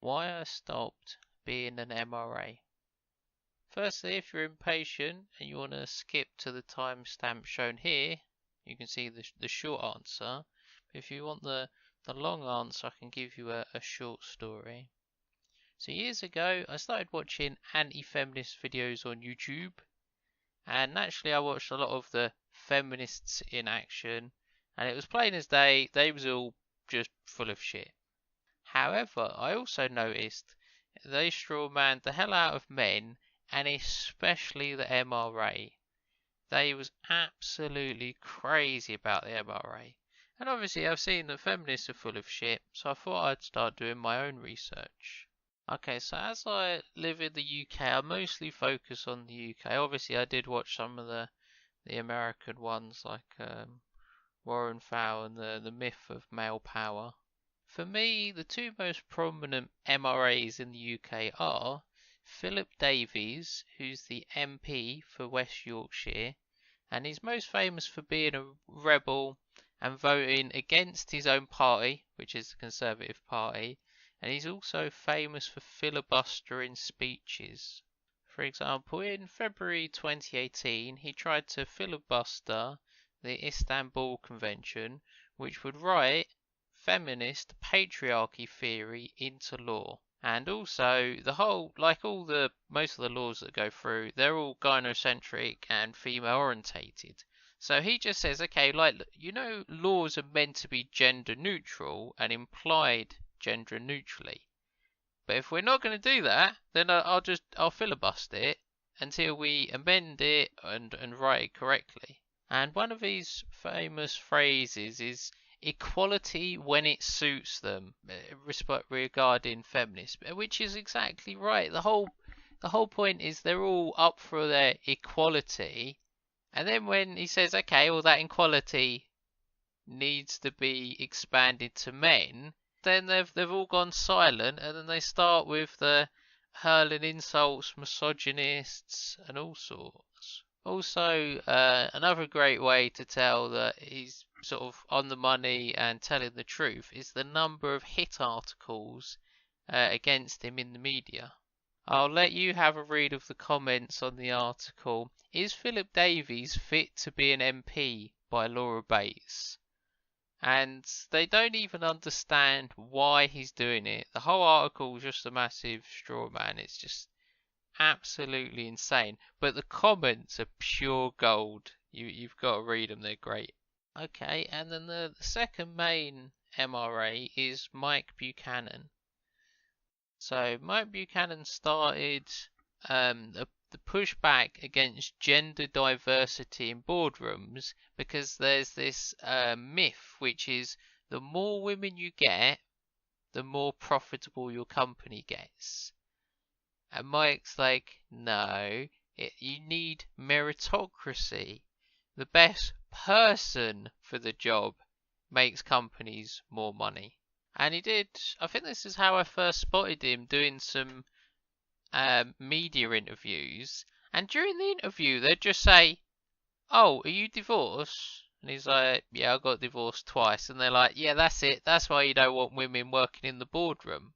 Why I stopped being an MRA. Firstly, if you're impatient and you want to skip to the timestamp shown here, you can see the short answer. If you want the long answer, I can give you a short story. So years ago, I started watching anti-feminist videos on YouTube, and naturally I watched a lot of the feminists in action, and it was plain as day, they was all just full of shit. However, I also noticed they strawmanned the hell out of men, and especially the MRA. They was absolutely crazy about the MRA. And obviously I've seen that feminists are full of shit, so I thought I'd start doing my own research. Okay, so as I live in the UK, I mostly focus on the UK. Obviously I did watch some of the American ones like Warren Fowl and the myth of male power. For me, the two most prominent MRAs in the UK are Philip Davies, who's the MP for West Yorkshire, and he's most famous for being a rebel and voting against his own party, which is the Conservative Party, and he's also famous for filibustering speeches. For example, in February 2018, he tried to filibuster the Istanbul Convention, which would write feminist patriarchy theory into law. And also, like most of the laws that go through, they're all gynocentric and female orientated. So he just says, okay, laws are meant to be gender neutral and implied gender neutrally. But if we're not going to do that, then I'll filibuster it until we amend it and write it correctly. And one of his famous phrases is equality when it suits them, regarding feminists, which is exactly right. The whole point is they're all up for their equality, and then when he says, okay, well that equality needs to be expanded to men, then they've all gone silent, and then they start with the hurling insults, misogynists, and all sorts. Also, another great way to tell that he's sort of on the money and telling the truth is the number of hit articles against him in the media. I'll let you have a read of the comments on the article. Is Philip Davies fit to be an MP? By Laura Bates. And they don't even understand why he's doing it. The whole article is just a massive straw man. It's just absolutely insane. But the comments are pure gold. You've got to read them, they're great. Okay, and then the second main MRA is Mike Buchanan. So Mike Buchanan started the pushback against gender diversity in boardrooms because there's this myth, which is the more women you get, the more profitable your company gets. And Mike's like, no, you need meritocracy. The best person for the job makes companies more money. And he did, I think this is how I first spotted him doing some media interviews. And during the interview, they'd just say, oh, are you divorced? And he's like, yeah, I got divorced twice. And they're like, yeah, that's it. That's why you don't want women working in the boardroom.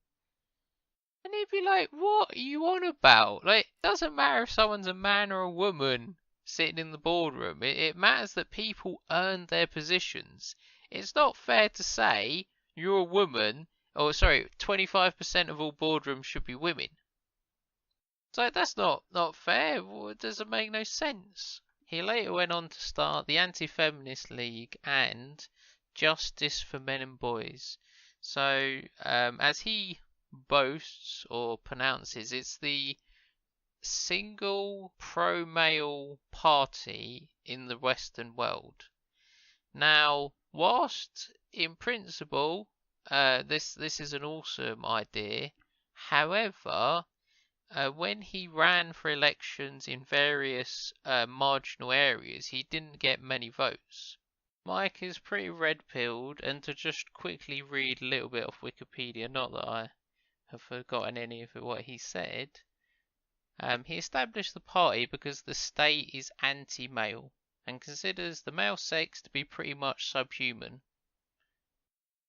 And he'd be like, what are you on about? Like, it doesn't matter if someone's a man or a woman sitting in the boardroom. It matters that people earn their positions. It's not fair to say you're a woman, 25% of all boardrooms should be women. So that's not fair. It doesn't make no sense. He later went on to start the Anti-Feminist League and Justice for Men and Boys. So, as he boasts or pronounces, it's the single pro-male party in the Western world. Now, whilst in principle this is an awesome idea, however, when he ran for elections in various marginal areas, he didn't get many votes. Mike is pretty red-pilled, and to just quickly read a little bit off Wikipedia, not that I have forgotten any of what he said. He established the party because the state is anti-male and considers the male sex to be pretty much subhuman.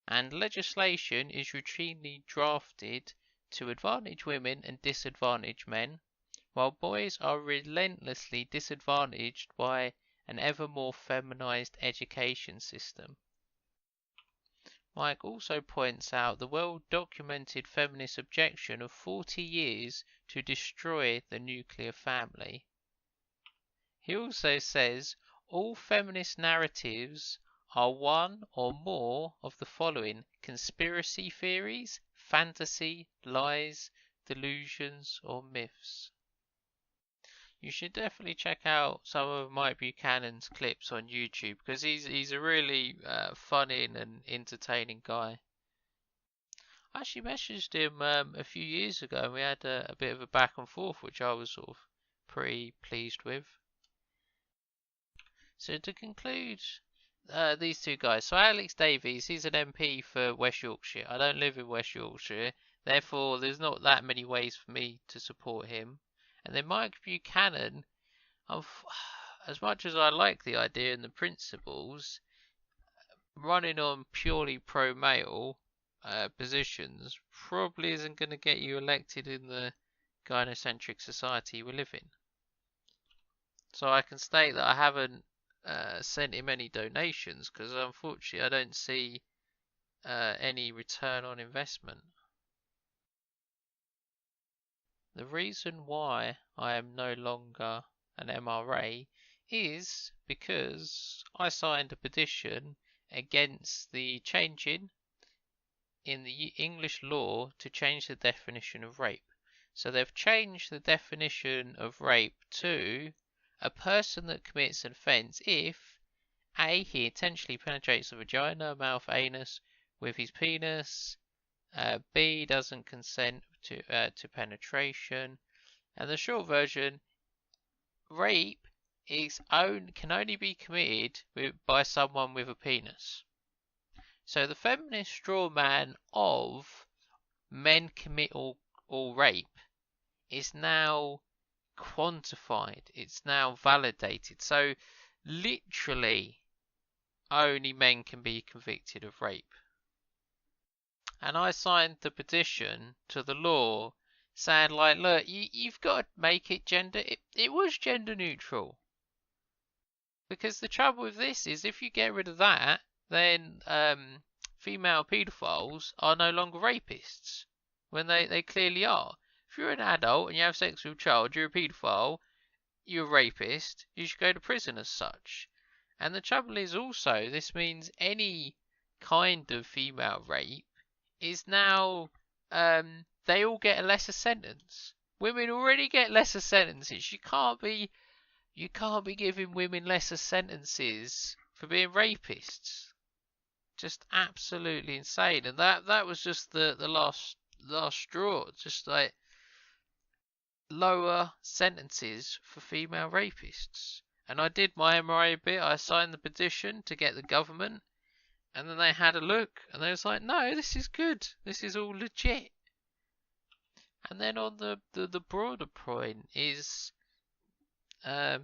And legislation is routinely drafted to advantage women and disadvantage men, while boys are relentlessly disadvantaged by an ever more feminized education system. Mike also points out the well-documented feminist objection of 40 years to destroy the nuclear family. He also says all feminist narratives are one or more of the following conspiracy theories, fantasy, lies, delusions, or myths. You should definitely check out some of Mike Buchanan's clips on YouTube because he's a really funny and entertaining guy. I actually messaged him a few years ago and we had a bit of a back and forth, which I was sort of pretty pleased with. So to conclude, these two guys. So Alex Davies, he's an MP for West Yorkshire. I don't live in West Yorkshire, therefore there's not that many ways for me to support him. And then Mike Buchanan, as much as I like the idea and the principles, running on purely pro-male positions probably isn't going to get you elected in the gynocentric society we live in. So I can state that I haven't sent him any donations because unfortunately I don't see any return on investment. The reason why I am no longer an MRA is because I signed a petition against the changing in the English law to change the definition of rape. So they've changed the definition of rape to a person that commits an offence if A. he intentionally penetrates the vagina, mouth, anus with his penis, B. doesn't consent to penetration, and the short version, rape can only be committed by someone with a penis. So the feminist straw man of men commit all rape is now quantified, it's now validated. So literally only men can be convicted of rape. And I signed the petition to the law saying like, look, you've got to make it gender, it was gender neutral. Because the trouble with this is if you get rid of that, then female paedophiles are no longer rapists, when they clearly are. If you're an adult and you have sex with a child, you're a paedophile, you're a rapist, you should go to prison as such. And the trouble is also, this means any kind of female rape is now, they all get a lesser sentence. Women already get lesser sentences. You can't be giving women lesser sentences for being rapists. Just absolutely insane. And that was just the last straw. Just like lower sentences for female rapists. And I did my MRA bit. I signed the petition to get the government. And then they had a look. And they was like, no, this is good. This is all legit. And then on the broader point is, I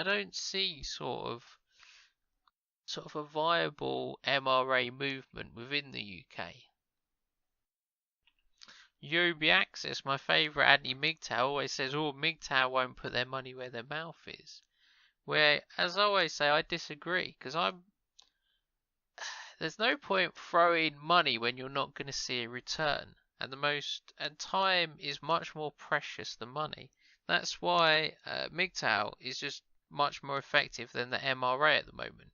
don't see sort of a viable MRA movement within the UK. Yobi Access, my favourite anti-MGTOW, always says, oh, MGTOW won't put their money where their mouth is. Where, as I always say, I disagree, because there's no point throwing money when you're not going to see a return. And time is much more precious than money. That's why MGTOW is just much more effective than the MRA at the moment.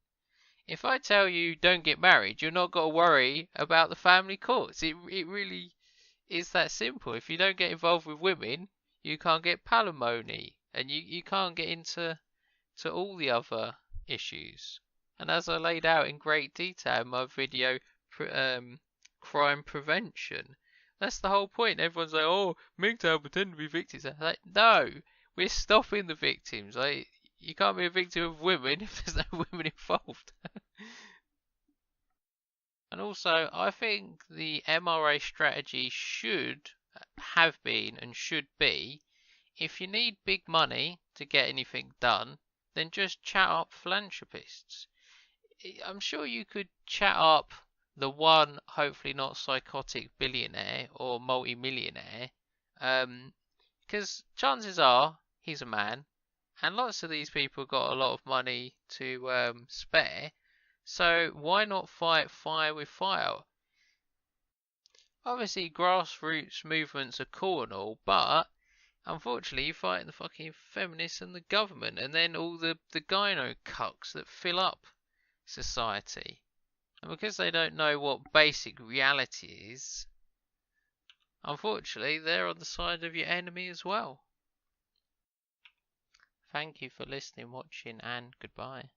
If I tell you don't get married, you're not got to worry about the family courts. It really is that simple. If you don't get involved with women, you can't get palimony, and you can't get into all the other issues. And as I laid out in great detail in my video, crime prevention, that's the whole point. Everyone's like, oh, MGTOW pretend to be victims. I'm like, no, we're stopping the victims. Like, you can't be a victim of women if there's no women involved. And also, I think the MRA strategy should have been and should be, if you need big money to get anything done, then just chat up philanthropists. I'm sure you could chat up the one hopefully not psychotic billionaire or multi-millionaire, because chances are he's a man, and lots of these people got a lot of money to spare. So why not fight fire with fire? Obviously, grassroots movements are cool and all, but unfortunately, you fight the fucking feminists and the government, and then all the gyno cucks that fill up society. And because they don't know what basic reality is, unfortunately, they're on the side of your enemy as well. Thank you for listening, watching, and goodbye.